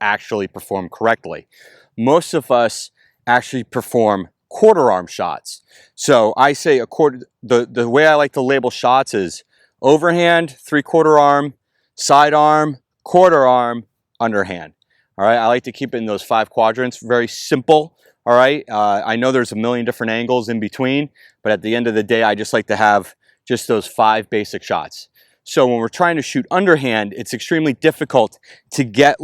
actually perform correctly. Most of us actually perform quarter arm shots. So I say the way I like to label shots is overhand, 3/4 arm, side arm, quarter arm, underhand. All right, I like to keep it in those 5 quadrants, very simple. All right, I know there's a million different angles in between, but at the end of the day, I just like to have just those 5 basic shots. So when we're trying to shoot underhand, it's extremely difficult to get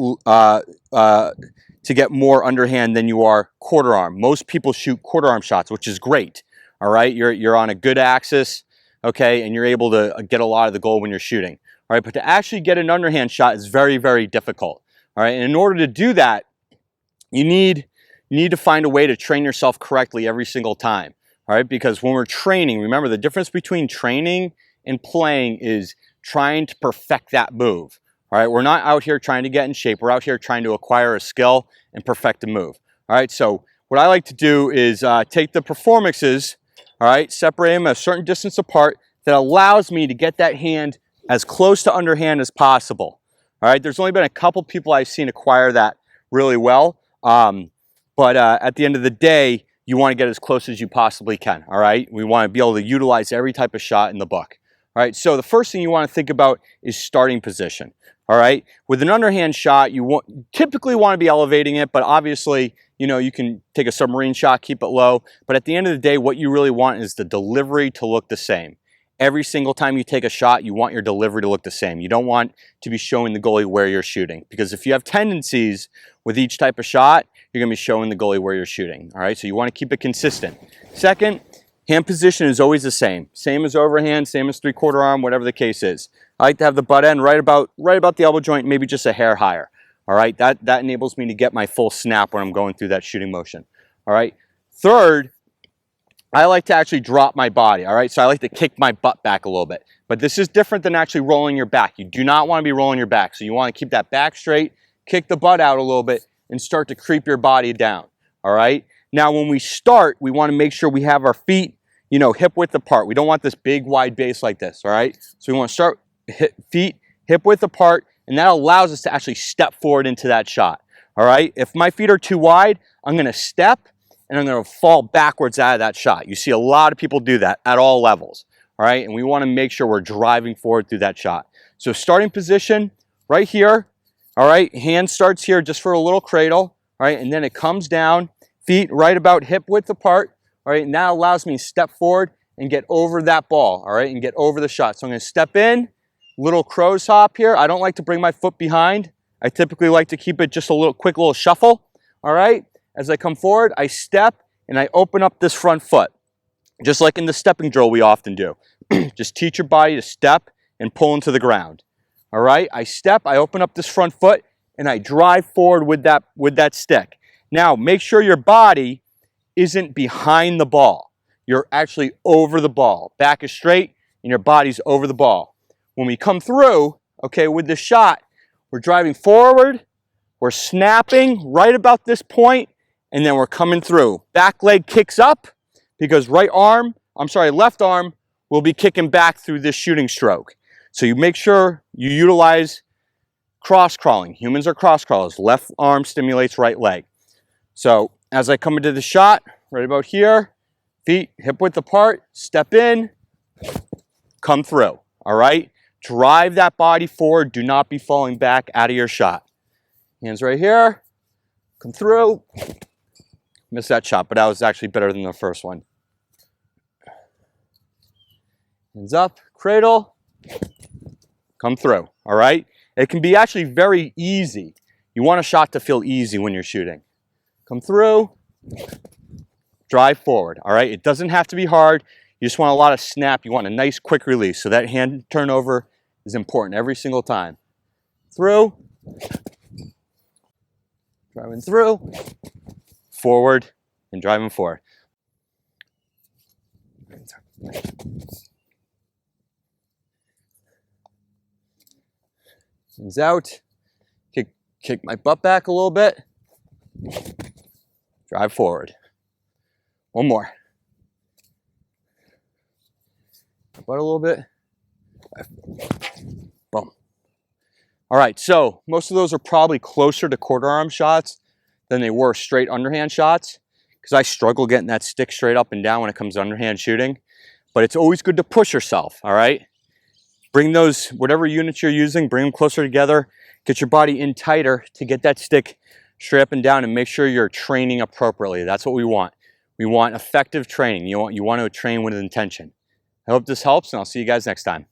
more underhand than you are quarter arm. Most people shoot quarter arm shots, which is great. All right, you're on a good axis, okay, and you're able to get a lot of the goal when you're shooting. All right, but to actually get an underhand shot is very, very difficult. All right, and in order to do that, you need to find a way to train yourself correctly every single time. All right, because when we're training, remember the difference between training and playing is trying to perfect that move. All right, we're not out here trying to get in shape. We're out here trying to acquire a skill and perfect a move. All right, so what I like to do is take the performances, all right, separate them a certain distance apart that allows me to get that hand as close to underhand as possible. All right, there's only been a couple people I've seen acquire that really well, but at the end of the day, you want to get as close as you possibly can. All right, we want to be able to utilize every type of shot in the book. All right, so the first thing you want to think about is starting position. All right, with an underhand shot, you typically want to be elevating it, but obviously, you know, you can take a submarine shot, keep it low. But at the end of the day, what you really want is the delivery to look the same. Every single time you take a shot, you want your delivery to look the same. You don't want to be showing the goalie where you're shooting, because if you have tendencies with each type of shot, you're going to be showing the goalie where you're shooting. All right, so you want to keep it consistent. Second, hand position is always the same. Same as overhand, same as 3/4 arm, whatever the case is. I like to have the butt end right about the elbow joint, maybe just a hair higher. All right, that enables me to get my full snap when I'm going through that shooting motion. All right. Third, I like to actually drop my body. All right, so I like to kick my butt back a little bit. But this is different than actually rolling your back. You do not want to be rolling your back. So you want to keep that back straight, kick the butt out a little bit, and start to creep your body down. All right. Now, when we start, we want to make sure we have our feet, you know, hip width apart. We don't want this big wide base like this. All right. So we want to start feet hip width apart, and that allows us to actually step forward into that shot. All right. If my feet are too wide, I'm going to step and I'm going to fall backwards out of that shot. You see a lot of people do that at all levels. All right. And we want to make sure we're driving forward through that shot. So starting position right here. All right. Hand starts here just for a little cradle. All right. And then it comes down, feet right about hip width apart. All right. And that allows me to step forward and get over that ball. All right. And get over the shot. So I'm going to step in, little crow's hop here. I don't like to bring my foot behind. I typically like to keep it just a little quick little shuffle. All right. As I come forward, I step and I open up this front foot. Just like in the stepping drill we often do. Just teach your body to step and pull into the ground. All right, I step, I open up this front foot, and I drive forward with that stick. Now, make sure your body isn't behind the ball. You're actually over the ball. Back is straight, and your body's over the ball. When we come through, okay, with the shot, we're driving forward, we're snapping right about this point, and then we're coming through. Back leg kicks up, because left arm will be kicking back through this shooting stroke. So you make sure you utilize cross crawling. Humans are cross crawlers. Left arm stimulates right leg. So as I come into the shot, right about here, feet hip width apart, step in, come through. All right? Drive that body forward. Do not be falling back out of your shot. Hands right here, come through. Missed that shot, but that was actually better than the first one. Hands up, cradle, come through. All right? It can be actually very easy. You want a shot to feel easy when you're shooting. Come through, drive forward. All right? It doesn't have to be hard. You just want a lot of snap. You want a nice quick release. So that hand turnover is important every single time. Through, driving through, forward, and driving forward. Hands out, kick my butt back a little bit, drive forward. One more. Butt a little bit. Boom. All right, so most of those are probably closer to quarter arm shots than they were straight underhand shots, because I struggle getting that stick straight up and down when it comes to underhand shooting. But it's always good to push yourself, all right? Bring those, whatever units you're using, bring them closer together, get your body in tighter to get that stick straight up and down, and make sure you're training appropriately. That's what we want. We want effective training. You want to train with intention. I hope this helps, and I'll see you guys next time.